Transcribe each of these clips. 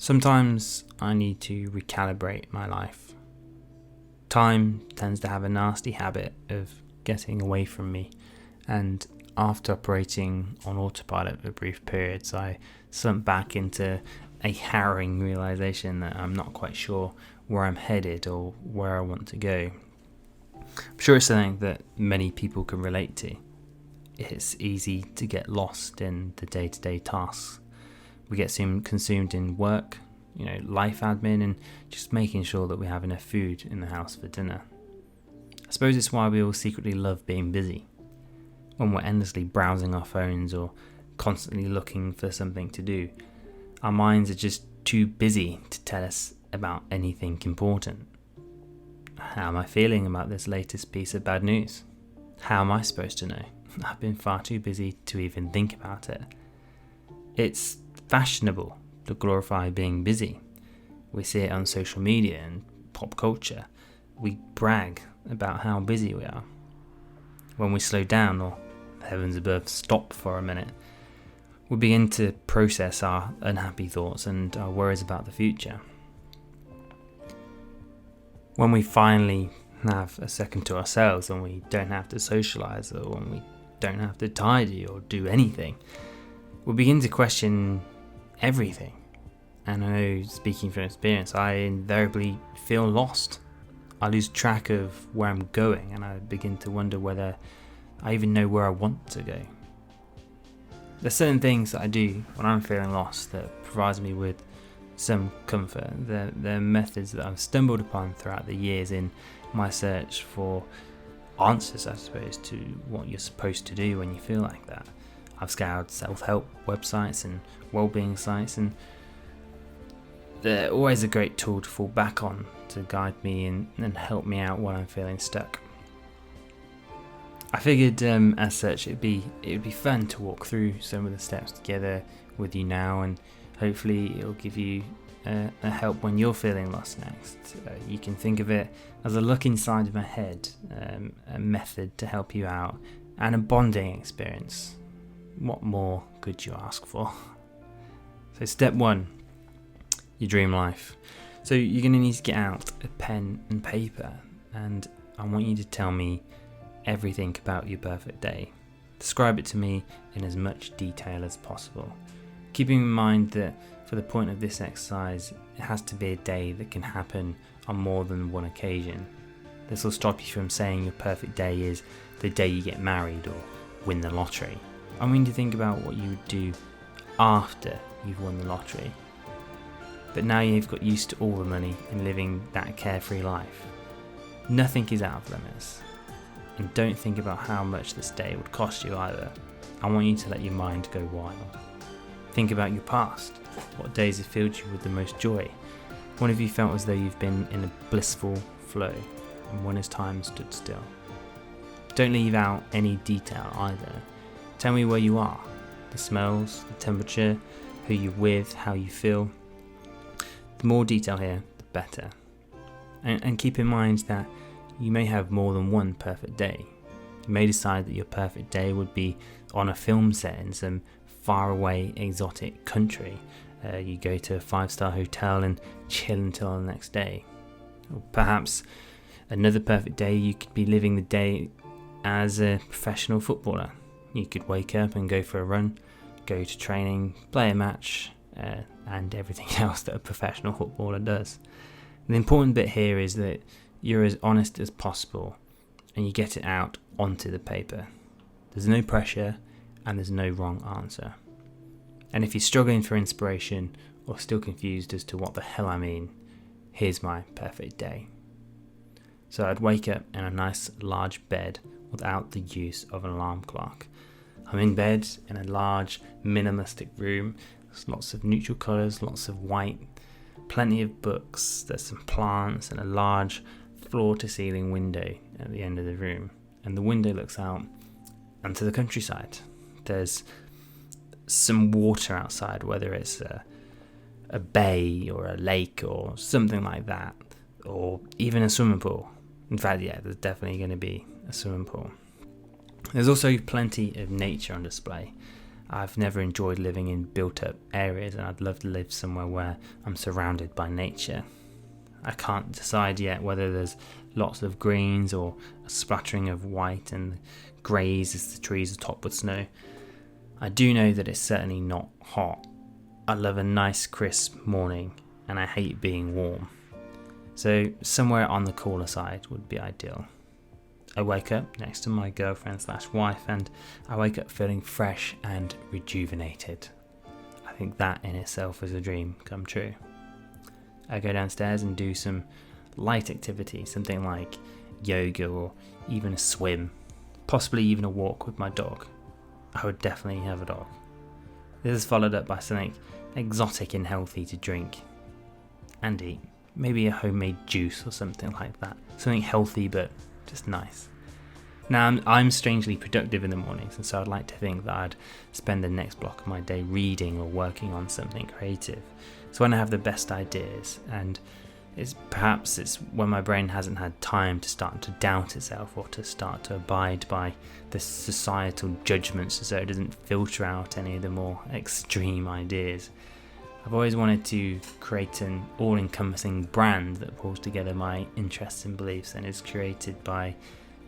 Sometimes I need to recalibrate my life. Time tends to have a nasty habit of getting away from me, and after operating on autopilot for brief periods, I slump back into a harrowing realization that I'm not quite sure where I'm headed or where I want to go. I'm sure it's something that many people can relate to. It's easy to get lost in the day-to-day tasks. We get consumed in work, life admin, and just making sure that we have enough food in the house for dinner. I suppose it's why we all secretly love being busy. When we're endlessly browsing our phones or constantly looking for something to do, our minds are just too busy to tell us about anything important. How am I feeling about this latest piece of bad news? How am I supposed to know? I've been far too busy to even think about it. It's fashionable to glorify being busy. We see it on social media and pop culture. We brag about how busy we are. When we slow down, or heavens above, stop for a minute, we begin to process our unhappy thoughts and our worries about the future. When we finally have a second to ourselves and we don't have to socialise, or when we don't have to tidy or do anything, we begin to question everything. And I know, speaking from experience, I invariably feel lost. I lose track of where I'm going, and I begin to wonder whether I even know where I want to go. There's certain things that I do when I'm feeling lost that provides me with some comfort. They're methods that I've stumbled upon throughout the years in my search for answers, I suppose, to what you're supposed to do when you feel like that. I've scoured self-help websites and well-being sites, and they're always a great tool to fall back on to guide me and help me out when I'm feeling stuck. I figured as such it would be fun to walk through some of the steps together with you now, and hopefully it'll give you a help when you're feeling lost next. You can think of it as a look inside of my head, a method to help you out, and a bonding experience. What more could you ask for? So step 1, your dream life. So you're going to need to get out a pen and paper, and I want you to tell me everything about your perfect day. Describe it to me in as much detail as possible, keeping in mind that for the point of this exercise, it has to be a day that can happen on more than one occasion. This will stop you from saying your perfect day is the day you get married or win the lottery. I mean to think about what you would do after you've won the lottery. But now you've got used to all the money and living that carefree life. Nothing is out of limits. And don't think about how much this day would cost you either. I want you to let your mind go wild. Think about your past. What days have filled you with the most joy? When have you felt as though you've been in a blissful flow? And when has time stood still? Don't leave out any detail either. Tell me where you are. The smells, the temperature, who you're with, how you feel. The more detail here, the better. And keep in mind that you may have more than one perfect day. You may decide that your perfect day would be on a film set in some faraway exotic country. You go to a 5-star hotel and chill until the next day. Or perhaps another perfect day, you could be living the day as a professional footballer. You could wake up and go for a run, go to training, play a match, and everything else that a professional footballer does. The important bit here is that you're as honest as possible and you get it out onto the paper. There's no pressure and there's no wrong answer. And if you're struggling for inspiration or still confused as to what the hell I mean, here's my perfect day. So I'd wake up in a nice large bed without the use of an alarm clock. I'm in bed in a large minimalistic room. There's lots of neutral colours, lots of white, plenty of books, there's some plants and a large floor-to-ceiling window at the end of the room. And the window looks out onto the countryside. There's some water outside, whether it's a bay or a lake or something like that, or even a swimming pool. In fact, yeah, there's definitely going to be a swimming pool. There's also plenty of nature on display. I've never enjoyed living in built-up areas, and I'd love to live somewhere where I'm surrounded by nature. I can't decide yet whether there's lots of greens or a splattering of white and greys as the trees are topped with snow. I do know that it's certainly not hot. I love a nice crisp morning, and I hate being warm. So somewhere on the cooler side would be ideal. I wake up next to my girlfriend/wife, and I wake up feeling fresh and rejuvenated. I think that in itself is a dream come true. I go downstairs and do some light activity, something like yoga or even a swim, possibly even a walk with my dog. I would definitely have a dog. This is followed up by something exotic and healthy to drink and eat. Maybe a homemade juice or something like that. Something healthy but just nice. Now I'm strangely productive in the mornings, and so I'd like to think that I'd spend the next block of my day reading or working on something creative. So when I have the best ideas, and it's when my brain hasn't had time to start to doubt itself or to start to abide by the societal judgments, so it doesn't filter out any of the more extreme ideas. I've always wanted to create an all-encompassing brand that pulls together my interests and beliefs and is created by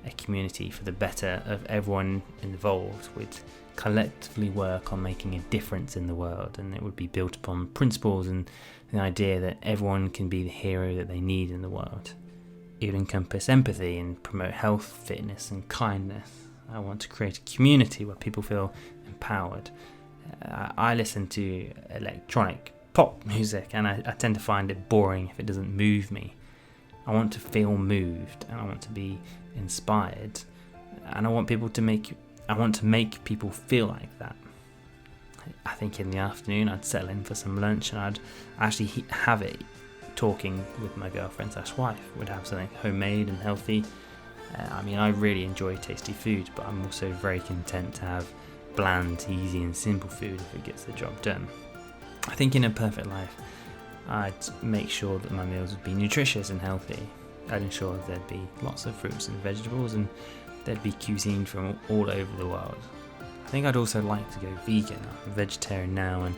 a community for the better of everyone involved, would collectively work on making a difference in the world, and it would be built upon principles and the idea that everyone can be the hero that they need in the world. It would encompass empathy and promote health, fitness and kindness. I want to create a community where people feel empowered. I listen to electronic pop music, and I tend to find it boring if it doesn't move me. I want to feel moved, and I want to be inspired, and I want to make people feel like that. I think in the afternoon I'd settle in for some lunch, and I'd actually have it talking with my girlfriend/wife. We'd have something homemade and healthy. I really enjoy tasty food, but I'm also very content to have bland, easy and simple food if it gets the job done. I think in a perfect life, I'd make sure that my meals would be nutritious and healthy. I'd ensure there'd be lots of fruits and vegetables, and there'd be cuisine from all over the world. I think I'd also like to go vegan. I'm a vegetarian now, and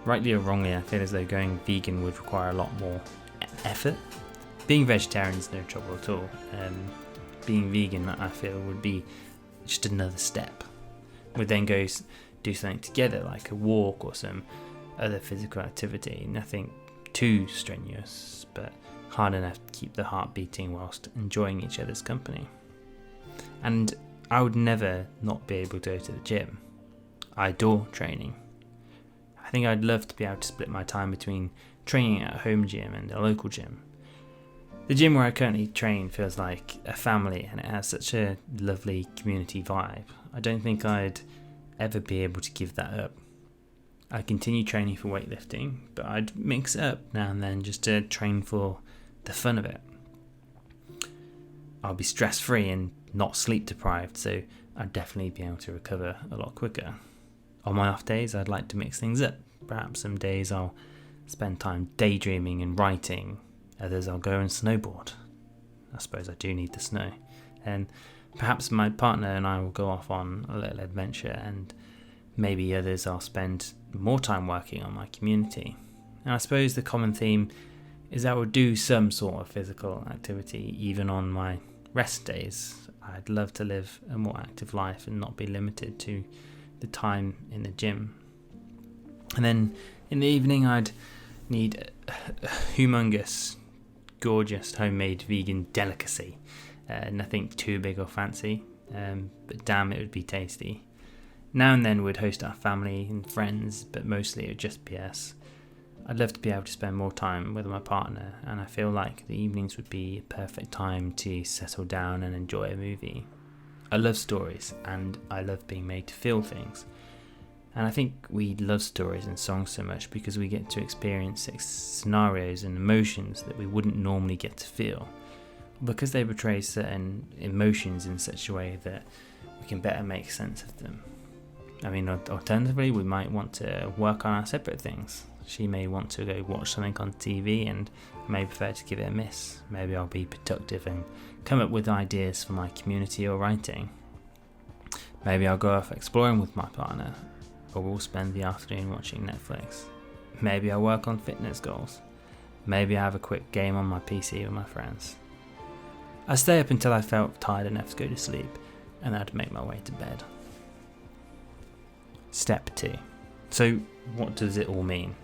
rightly or wrongly, I feel as though going vegan would require a lot more effort. Being vegetarian is no trouble at all. Being vegan, I feel, would be just another step. We'd then go do something together, like a walk or some other physical activity. Nothing too strenuous, but hard enough to keep the heart beating whilst enjoying each other's company. And I would never not be able to go to the gym. I adore training. I think I'd love to be able to split my time between training at a home gym and a local gym. The gym where I currently train feels like a family, and it has such a lovely community vibe. I don't think I'd ever be able to give that up. I continue training for weightlifting, but I'd mix it up now and then just to train for the fun of it. I'll be stress-free and not sleep-deprived, so I'd definitely be able to recover a lot quicker. On my off days, I'd like to mix things up. Perhaps some days I'll spend time daydreaming and writing. Others I'll go and snowboard. I suppose I do need the snow. And perhaps my partner and I will go off on a little adventure, and maybe others I'll spend more time working on my community. And I suppose the common theme is that I will do some sort of physical activity even on my rest days. I'd love to live a more active life and not be limited to the time in the gym. And then in the evening I'd need a humongous, gorgeous homemade vegan delicacy. Nothing too big or fancy, but damn, it would be tasty. Now and then we'd host our family and friends, but mostly it would just be us. I'd love to be able to spend more time with my partner, and I feel like the evenings would be a perfect time to settle down and enjoy a movie. I love stories, and I love being made to feel things. And I think we love stories and songs so much because we get to experience scenarios and emotions that we wouldn't normally get to feel, because they portray certain emotions in such a way that we can better make sense of them. Alternatively, we might want to work on our separate things. She may want to go watch something on TV, and I may prefer to give it a miss. Maybe I'll be productive and come up with ideas for my community or writing. Maybe I'll go off exploring with my partner. I will spend the afternoon watching Netflix. Maybe I work on fitness goals. Maybe I have a quick game on my PC with my friends. I'd stay up until I felt tired enough to go to sleep, and I'd make my way to bed. Step 2. So what does it all mean?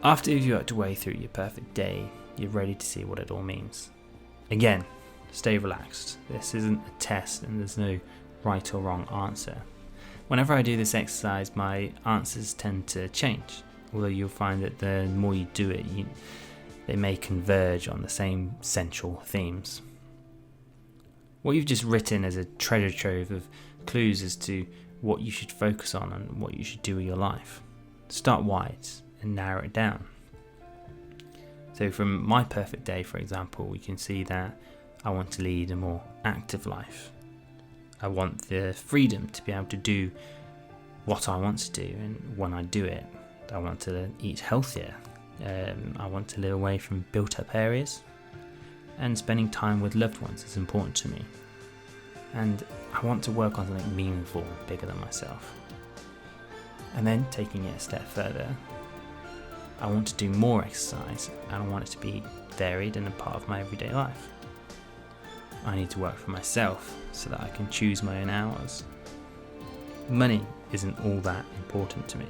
After you've worked your way through your perfect day, you're ready to see what it all means. Again, stay relaxed. This isn't a test and there's no right or wrong answer. Whenever I do this exercise, my answers tend to change, although you'll find that the more you do it, they may converge on the same central themes. What you've just written is a treasure trove of clues as to what you should focus on and what you should do with your life. Start wide and narrow it down. So from my perfect day, for example, we can see that I want to lead a more active life. I want the freedom to be able to do what I want to do, and when I do it, I want to eat healthier. I want to live away from built-up areas, and spending time with loved ones is important to me. And I want to work on something meaningful, bigger than myself. And then taking it a step further, I want to do more exercise, and I want it to be varied and a part of my everyday life. I need to work for myself so that I can choose my own hours. Money isn't all that important to me.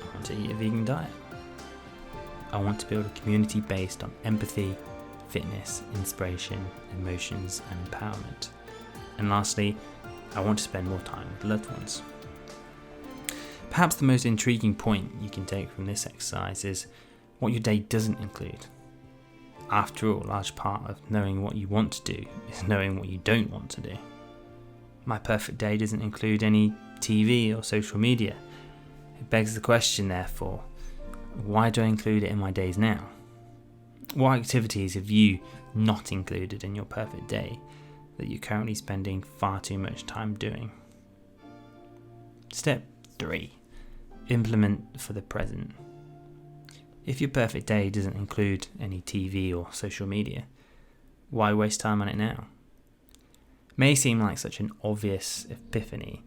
I want to eat a vegan diet. I want to build a community based on empathy, fitness, inspiration, emotions, and empowerment. And lastly, I want to spend more time with loved ones. Perhaps the most intriguing point you can take from this exercise is what your day doesn't include. After all, a large part of knowing what you want to do is knowing what you don't want to do. My perfect day doesn't include any TV or social media. It begs the question, therefore, why do I include it in my days now? What activities have you not included in your perfect day that you're currently spending far too much time doing? Step 3. Implement for the present. If your perfect day doesn't include any TV or social media, why waste time on it now? It may seem like such an obvious epiphany,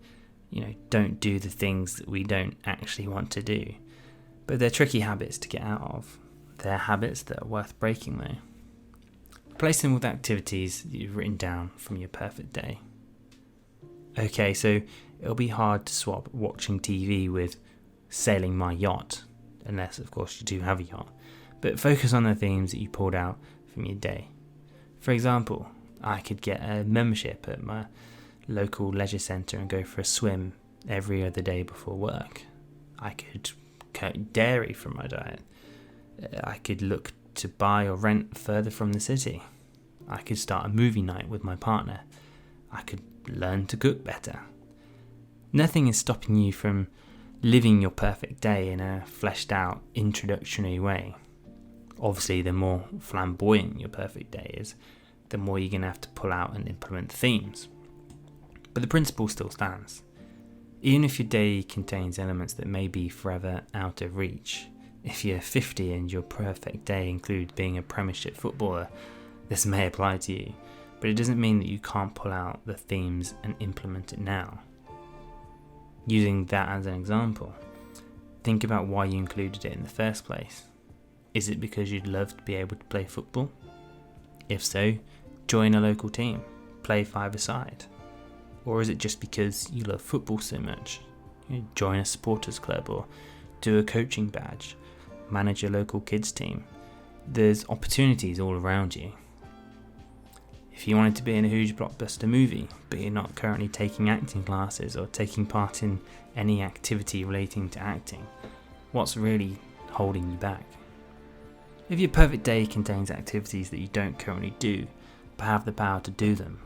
don't do the things that we don't actually want to do, but they're tricky habits to get out of. They're habits that are worth breaking though. Replace them with activities that you've written down from your perfect day. Okay, so it'll be hard to swap watching TV with sailing my yacht, unless of course you do have a yacht, but focus on the themes that you pulled out from your day. For example, I could get a membership at my local leisure centre and go for a swim every other day before work. I could cut dairy from my diet. I could look to buy or rent further from the city. I could start a movie night with my partner. I could learn to cook better. Nothing is stopping you from living your perfect day in a fleshed out, introductory way. Obviously, the more flamboyant your perfect day is, the more you're going to have to pull out and implement themes. But the principle still stands. Even if your day contains elements that may be forever out of reach, if you're 50 and your perfect day includes being a Premiership footballer, this may apply to you, but it doesn't mean that you can't pull out the themes and implement it now. Using that as an example, think about why you included it in the first place. Is it because you'd love to be able to play football? If so, join a local team, play five-a-side. Or is it just because you love football so much? Join a supporters club or do a coaching badge, manage a local kids team. There's opportunities all around you. If you wanted to be in a huge blockbuster movie, but you're not currently taking acting classes or taking part in any activity relating to acting, what's really holding you back? If your perfect day contains activities that you don't currently do, but have the power to do them,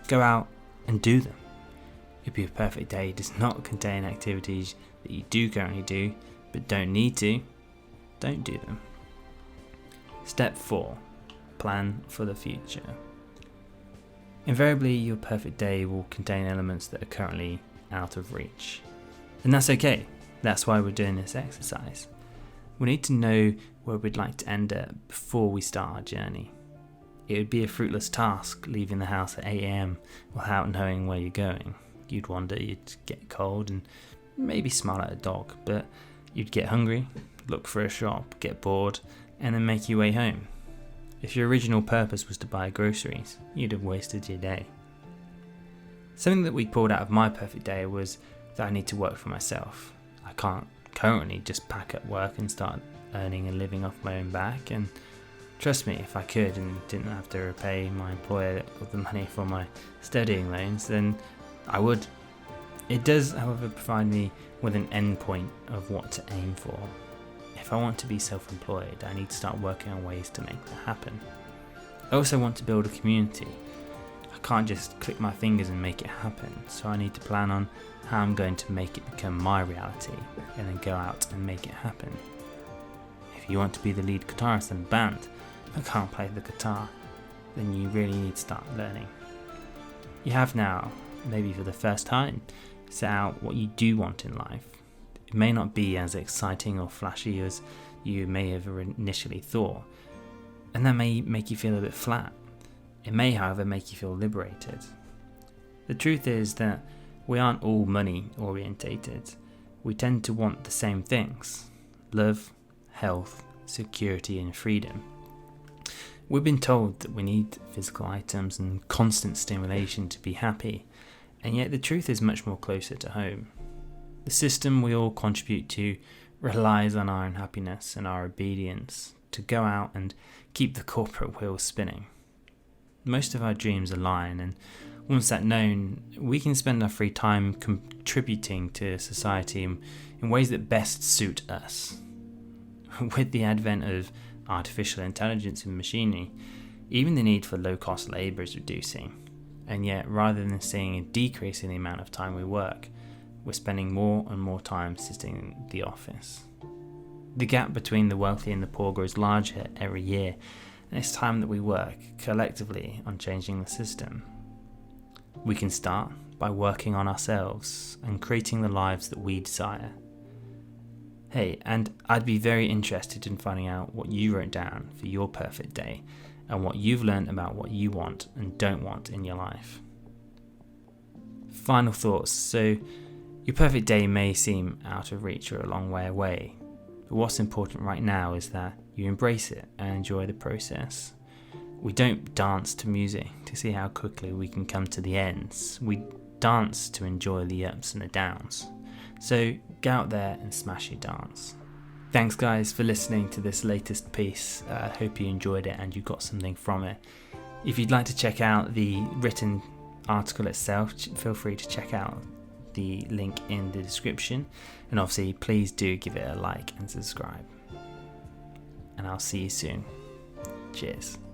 go out and do them. If your perfect day does not contain activities that you do currently do, but don't need to, don't do them. Step 4. Plan for the future. Invariably, your perfect day will contain elements that are currently out of reach. And that's okay. That's why we're doing this exercise. We need to know where we'd like to end up before we start our journey. It would be a fruitless task leaving the house at 8 AM without knowing where you're going. You'd wander, you'd get cold and maybe smile at a dog, but you'd get hungry, look for a shop, get bored, and then make your way home. If your original purpose was to buy groceries, you'd have wasted your day. Something that we pulled out of my perfect day was that I need to work for myself. I can't currently just pack up work and start earning a living off my own back, and trust me, if I could and didn't have to repay my employer with the money for my studying loans, then I would. It does, however, provide me with an end point of what to aim for. If I want to be self-employed, I need to start working on ways to make that happen. I also want to build a community. I can't just click my fingers and make it happen, so I need to plan on how I'm going to make it become my reality and then go out and make it happen. If you want to be the lead guitarist in a band but can't play the guitar, then you really need to start learning. You have now, maybe for the first time, set out what you do want in life. It may not be as exciting or flashy as you may have initially thought, and that may make you feel a bit flat. It may, however, make you feel liberated. The truth is that we aren't all money orientated. We tend to want the same things: love, health, security, and freedom. We've been told that we need physical items and constant stimulation to be happy, and yet the truth is much more closer to home. The system we all contribute to relies on our unhappiness and our obedience to go out and keep the corporate wheels spinning. Most of our dreams align, and once that's known, we can spend our free time contributing to society in ways that best suit us. With the advent of artificial intelligence and machinery, even the need for low-cost labour is reducing, and yet rather than seeing a decrease in the amount of time we work, we're spending more and more time sitting in the office. The gap between the wealthy and the poor grows larger every year, and it's time that we work collectively on changing the system. We can start by working on ourselves and creating the lives that we desire. Hey, and I'd be very interested in finding out what you wrote down for your perfect day and what you've learned about what you want and don't want in your life. Final thoughts. So, your perfect day may seem out of reach or a long way away, but what's important right now is that you embrace it and enjoy the process. We don't dance to music to see how quickly we can come to the ends. We dance to enjoy the ups and the downs. So go out there and smash your dance. Thanks guys for listening to this latest piece. I hope you enjoyed it and you got something from it. If you'd like to check out the written article itself, feel free to check out the link in the description, and obviously please do give it a like and subscribe. And I'll see you soon. Cheers.